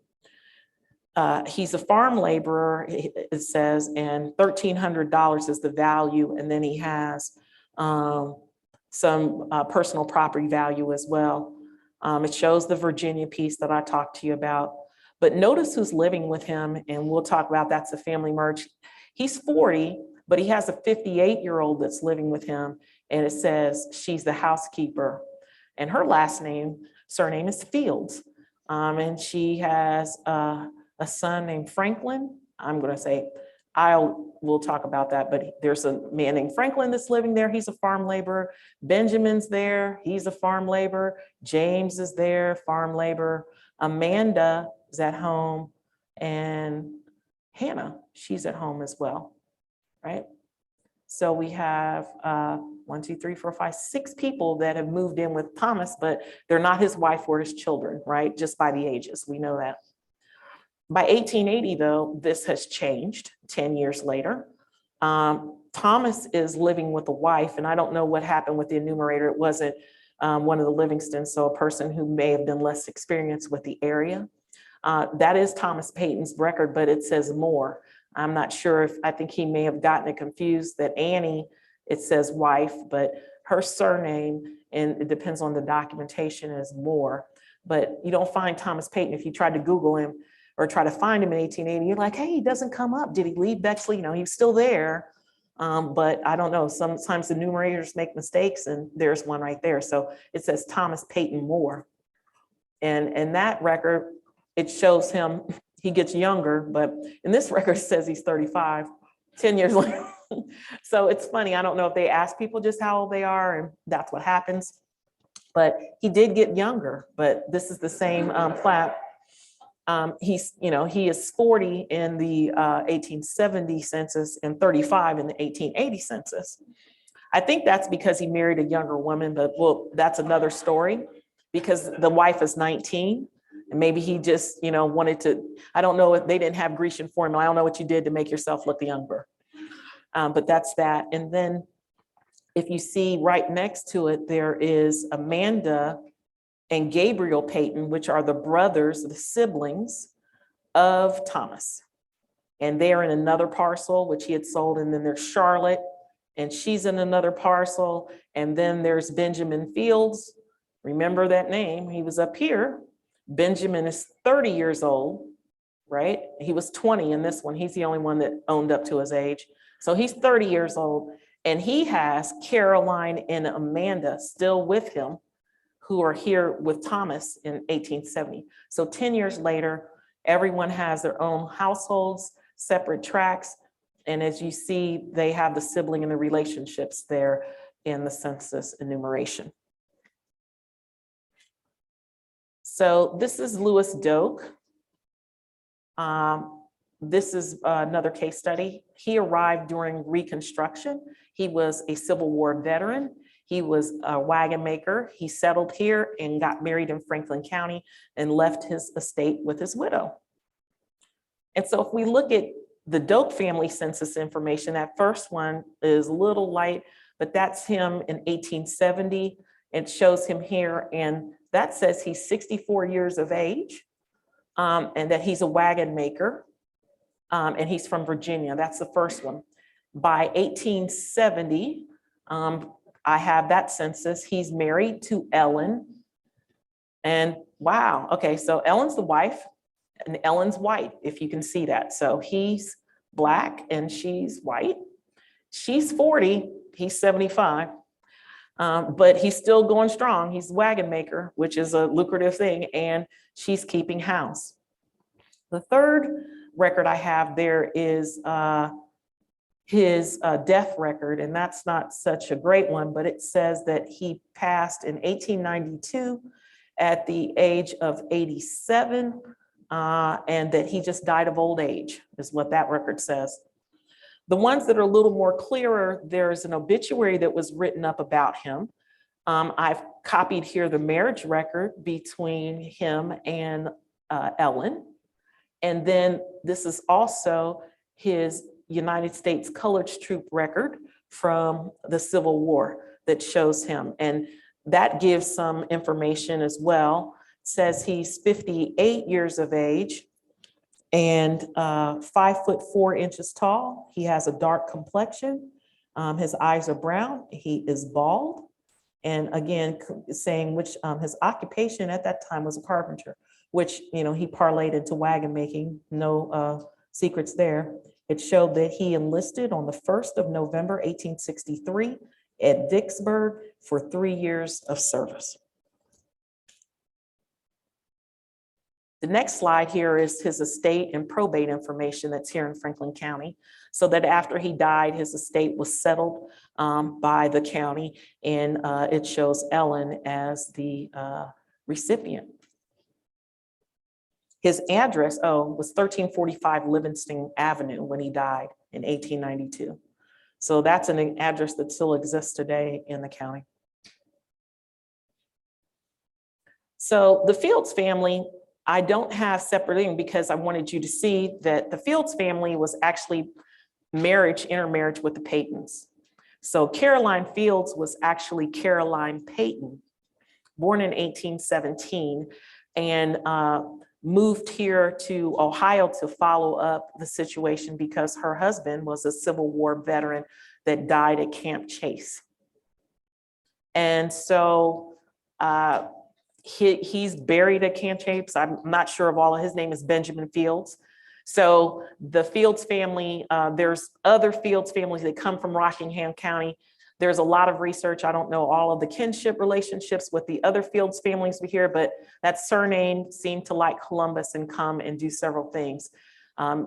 He's a farm laborer, it says, and $1,300 is the value. And then he has some personal property value as well. It shows the Virginia piece that I talked to you about. But notice who's living with him, and we'll talk about that's a family merge. He's 40, but he has a 58-year-old that's living with him, and it says she's the housekeeper. And her surname is Fields. And she has a son named Franklin. I'm going to say, we'll talk about that, but there's a man named Franklin that's living there. He's a farm laborer. Benjamin's there. He's a farm laborer. James is there, farm laborer. Amanda is at home, and Hannah, she's at home as well, right? So we have 1, 2, 3, 4, 5, 6 people that have moved in with Thomas, but they're not his wife or his children, right? Just by the ages, we know that. By 1880, though, this has changed 10 years later. Thomas is living with a wife, and I don't know what happened with the enumerator. It wasn't one of the Livingstons, so a person who may have been less experienced with the area. That is Thomas Payton's record, but it says Moore. I'm not sure I think he may have gotten it confused that Annie, it says wife, but her surname, and it depends on the documentation, is Moore. But you don't find Thomas Payton. If you tried to Google him or try to find him in 1880, you're like, hey, he doesn't come up. Did he leave Bexley? He's still there. But I don't know. Sometimes the enumerators make mistakes, and there's one right there. So it says Thomas Payton Moore. And that record, it shows him, he gets younger, but in this record it says he's 35, 10 years later. So it's funny. I don't know if they ask people just how old they are, and that's what happens. But he did get younger, but this is the same plat. He is 40 in the 1870 census and 35 in the 1880 census. I think that's because he married a younger woman, but that's another story, because the wife is 19. And maybe he just, wanted to, I don't know if they didn't have Grecian formula. I don't know what you did to make yourself look younger. But that's that. And then if you see right next to it, there is Amanda and Gabriel Payton, which are the brothers, the siblings of Thomas. And they're in another parcel, which he had sold. And then there's Charlotte, and she's in another parcel. And then there's Benjamin Fields. Remember that name, he was up here. Benjamin is 30 years old, right? He was 20 in this one. He's the only one that owned up to his age. So he's 30 years old, and he has Caroline and Amanda still with him, who are here with Thomas in 1870. So 10 years later, everyone has their own households, separate tracts. And as you see, they have the sibling and the relationships there in the census enumeration. So this is Lewis Doak. This is another case study. He arrived during Reconstruction. He was a Civil War veteran. He was a wagon maker. He settled here and got married in Franklin County and left his estate with his widow. And so if we look at the Doak family census information, that first one is a little light, but that's him in 1870. It shows him here, and that says he's 64 years of age, and that he's a wagon maker, and he's from Virginia. That's the first one. By 1870, I have that census. He's married to Ellen. And wow, okay, so Ellen's the wife, and Ellen's white, if you can see that. So he's Black and she's white. She's 40, he's 75. But he's still going strong. He's a wagon maker, which is a lucrative thing, and she's keeping house. The third record I have there is his death record, and that's not such a great one, but it says that he passed in 1892 at the age of 87, and that he just died of old age, is what that record says. The ones that are a little more clearer, there's an obituary that was written up about him. I've copied here the marriage record between him and Ellen. And then this is also his United States Colored Troop record from the Civil War that shows him. And that gives some information as well. It says he's 58 years of age and 5'4" tall. He has a dark complexion. His eyes are brown. He is bald. And again, saying which his occupation at that time was a carpenter, which, you know, he parlayed into wagon making, no secrets there. It showed that he enlisted on the 1st of November, 1863 at Vicksburg for 3 years of service. The next slide here is his estate and probate information that's here in Franklin County. So that after he died, his estate was settled by the county, and it shows Ellen as the recipient. His address, was 1345 Livingston Avenue when he died in 1892. So that's an address that still exists today in the county. So the Fields family, I don't have separating because I wanted you to see that the Fields family was actually intermarriage with the Paytons. So Caroline Fields was actually Caroline Payton, born in 1817, and moved here to Ohio to follow up the situation because her husband was a Civil War veteran that died at Camp Chase. And so he's buried at Camp Chase. I'm not sure of all of his name is Benjamin Fields. So the Fields family, there's other Fields families that come from Rockingham County. There's a lot of research. I don't know all of the kinship relationships with the other Fields families we hear, but that surname seemed to like Columbus and come and do several things.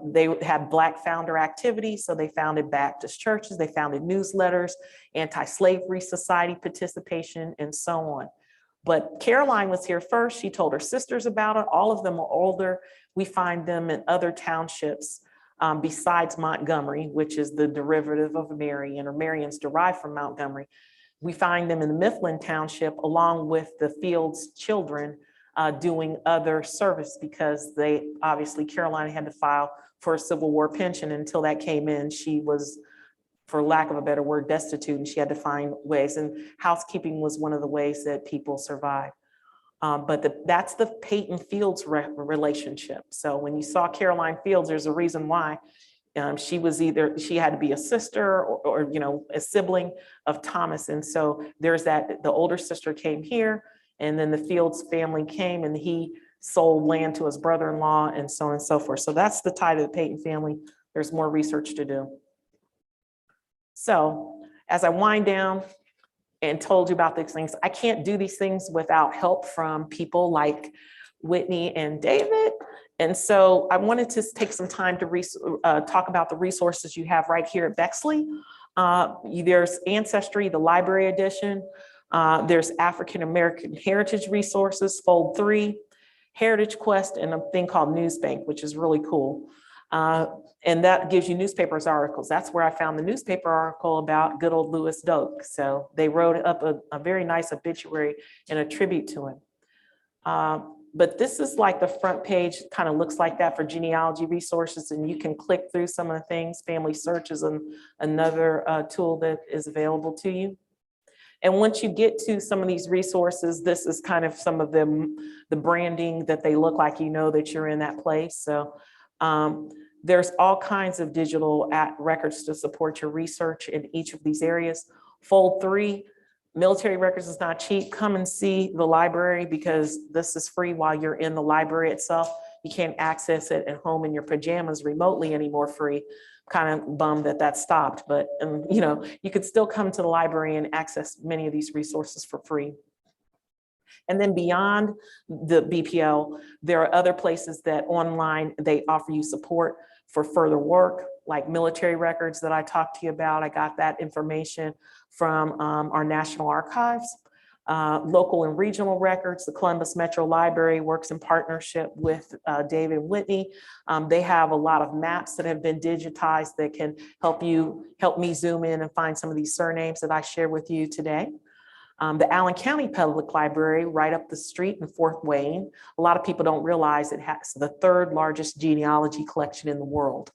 They had Black founder activity, so they founded Baptist churches, they founded newsletters, anti-slavery society participation, and so on. But Caroline was here first. She told her sisters about it. All of them are older. We find them in other townships besides Montgomery, which is the derivative of Marion, or Marion's derived from Montgomery. We find them in the Mifflin Township along with the Fields children doing other service because they obviously, Caroline had to file for a Civil War pension. Until that came in, she was, for lack of a better word, destitute, and she had to find ways, and housekeeping was one of the ways that people survived. But that's the Payton Fields relationship. So when you saw Caroline Fields, there's a reason why. She had to be a sister or a sibling of Thomas. And so there's that, the older sister came here, and then the Fields family came and he sold land to his brother-in-law and so on and so forth. So that's the tie to the Payton family. There's more research to do. So as I wind down and told you about these things, I can't do these things without help from people like Whitney and David. And so I wanted to take some time to talk about the resources you have right here at Bexley. There's Ancestry, the library edition. There's African American Heritage Resources, Fold 3, Heritage Quest, and a thing called Newsbank, which is really cool. And that gives you newspapers articles. That's where I found the newspaper article about good old Louis Doak. So they wrote up a very nice obituary and a tribute to him. But this is like the front page, kind of looks like that for genealogy resources, and you can click through some of the things. Family Search is another tool that is available to you. And once you get to some of these resources, this is kind of some of them, the branding that they look like, you know that you're in that place. So there's all kinds of digital records to support your research in each of these areas. Fold 3, military records is not cheap. Come and see the library because this is free while you're in the library itself. You can't access it at home in your pajamas remotely anymore free. Kind of bummed that that stopped, but you know, you could still come to the library and access many of these resources for free. And then beyond the BPL, there are other places that online, they offer you support for further work, like military records that I talked to you about. I got that information from our National Archives. Local and regional records, the Columbus Metro Library works in partnership with David Whitney. They have a lot of maps that have been digitized that can help me zoom in and find some of these surnames that I share with you today. The Allen County Public Library, right up the street in Fort Wayne. A lot of people don't realize it has the 3rd largest genealogy collection in the world.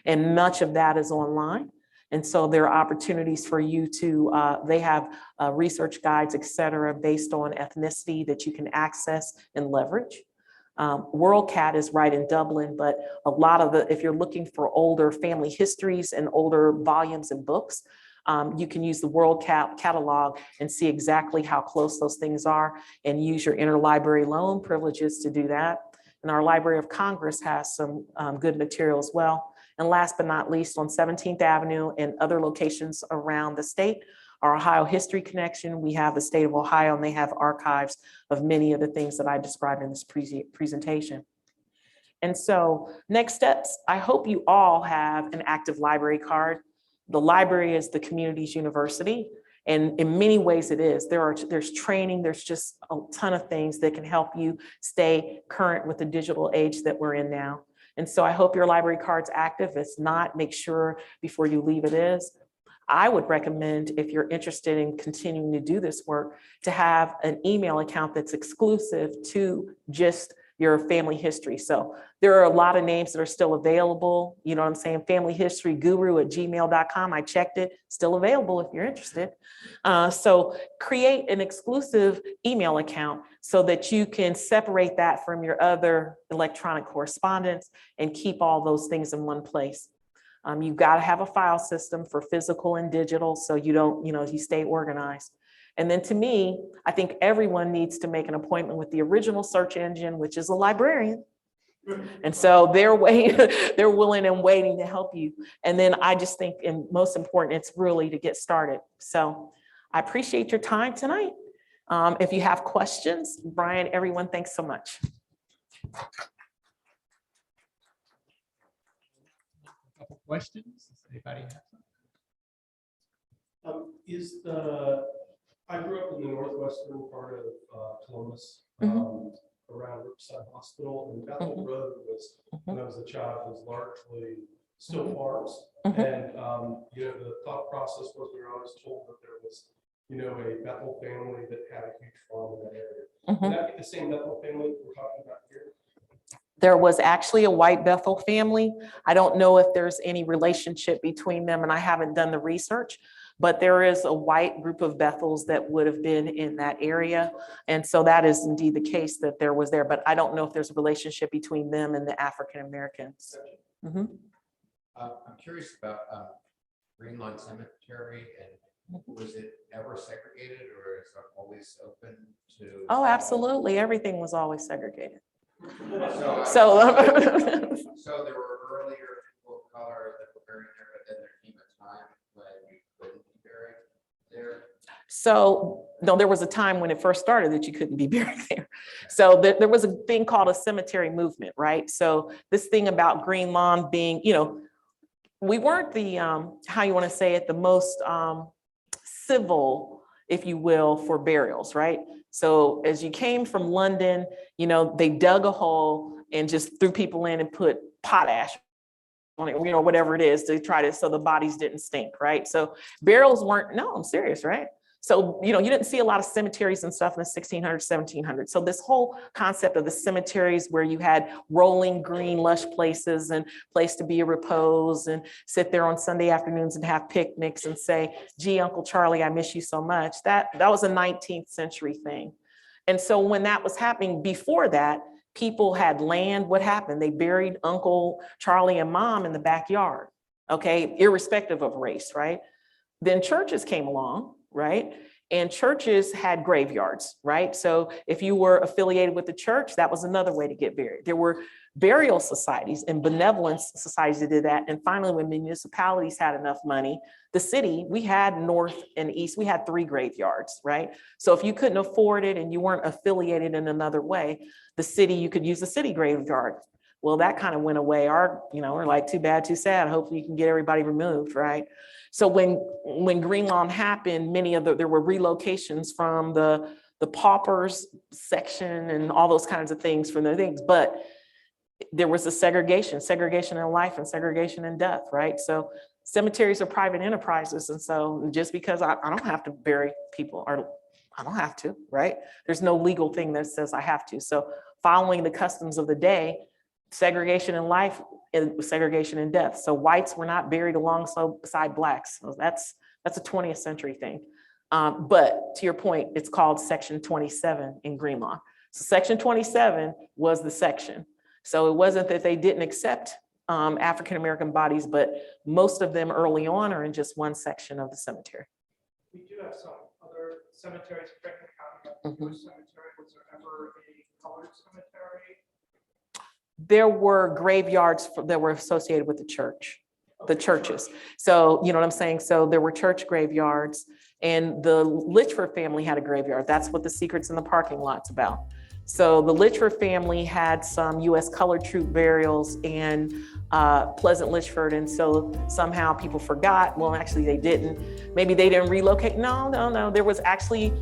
And much of that is online. And so there are opportunities for you to, they have research guides, et cetera, based on ethnicity that you can access and leverage. WorldCat is right in Dublin, but a lot of if you're looking for older family histories and older volumes and books, you can use the WorldCat catalog and see exactly how close those things are and use your interlibrary loan privileges to do that. And our Library of Congress has some good material as well. And last but not least, on 17th Avenue and other locations around the state, our Ohio History Connection, we have the state of Ohio and they have archives of many of the things that I described in this presentation. And so next steps, I hope you all have an active library card. The library is the community's university. And in many ways it is. There's training, there's just a ton of things that can help you stay current with the digital age that we're in now. And so I hope your library card's active. If not, make sure before you leave it is. I would recommend, if you're interested in continuing to do this work, to have an email account that's exclusive to just your family history. So there are a lot of names that are still available. You know what I'm saying? familyhistoryguru@gmail.com. I checked it, still available if you're interested. So create an exclusive email account so that you can separate that from your other electronic correspondence and keep all those things in one place. You've got to have a file system for physical and digital so you don't, you stay organized. And then to me, I think everyone needs to make an appointment with the original search engine, which is a librarian. And so they're willing and waiting to help you. And then I just think, and most important, it's really to get started. So I appreciate your time tonight. If you have questions, Brian, everyone, thanks so much.
A couple questions. Does anybody have some?
I grew up in the northwestern part of Columbus, around Riverside Hospital, and Bethel Road was, when I was a child, was largely still farms. And the thought process was we were always told that there was, a Bethel family that had a huge farm in that area. Would that be the same Bethel family we're talking about here?
There was actually a white Bethel family. I don't know if there's any relationship between them, and I haven't done the research, but there is a white group of Bethels that would have been in that area. And so that is indeed the case that there was there, but I don't know if there's a relationship between them and the African Americans.
I'm curious about Green Lawn Cemetery, and was it ever segregated or is it always open to?
Oh, absolutely. Everything was always segregated.
So there were earlier people of color that were buried there, but then there came a time when you couldn't be buried there.
So no, there was a time when it first started that you couldn't be buried there. So there was a thing called a cemetery movement, right? So this thing about Green Lawn being, we weren't the, how you want to say it, the most civil, if you will, for burials, right? So as you came from London, they dug a hole and just threw people in and put potash on it, whatever it is to try to, so the bodies didn't stink, right? So burials weren't, no, I'm serious, right? So, you didn't see a lot of cemeteries and stuff in the 1600s, 1700s. So this whole concept of the cemeteries where you had rolling green, lush places and place to be a repose and sit there on Sunday afternoons and have picnics and say, gee, Uncle Charlie, I miss you so much. That was a 19th century thing. And so when that was happening before that, people had land. What happened? They buried Uncle Charlie and Mom in the backyard, okay, irrespective of race, right? Then churches came along, right? And churches had graveyards, right? So if you were affiliated with the church, that was another way to get buried. There were burial societies and benevolence societies that did that. And finally, when municipalities had enough money, the city, we had north and east, we had 3 graveyards, right? So if you couldn't afford it and you weren't affiliated in another way, the city, you could use the city graveyard. Well, that kind of went away. We're like, too bad, too sad. Hopefully you can get everybody removed, right? So when Green Lawn happened, there were relocations from the paupers section and all those kinds of things from the things, but there was a segregation in life and segregation in death, right? So cemeteries are private enterprises. And so just because I don't have to bury people, or I don't have to, right? There's no legal thing that says I have to. So following the customs of the day, segregation in life and segregation in death. So whites were not buried alongside blacks. So that's a 20th century thing. But to your point, it's called Section 27 in Green Law. So Section 27 was the section. So it wasn't that they didn't accept African-American bodies, but most of them early on are in just one section of the cemetery.
We do have some other cemeteries, Franklin County, Jewish cemetery. Was there ever a colored cemetery?
There were graveyards that were associated with the churches. So, you know what I'm saying? So there were church graveyards, and the Litchford family had a graveyard. That's what the Secrets in the Parking Lot's about. So the Litchford family had some U.S. colored troop burials in Pleasant Litchford. And so somehow people forgot. Well, actually they didn't. Maybe they didn't relocate. No. There was actually,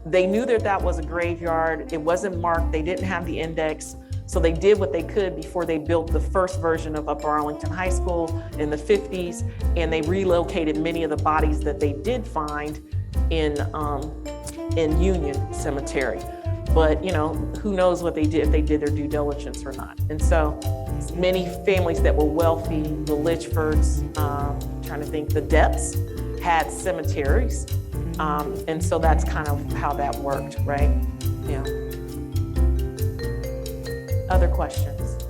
they knew that was a graveyard. It wasn't marked. They didn't have the index. So they did what they could before they built the first version of Upper Arlington High School in the 50s. And they relocated many of the bodies that they did find in Union Cemetery. But who knows what they did, if they did their due diligence or not. And so many families that were wealthy, the Litchfords, trying to think, the Depps had cemeteries. And so that's kind of how that worked, right? Yeah. Other questions?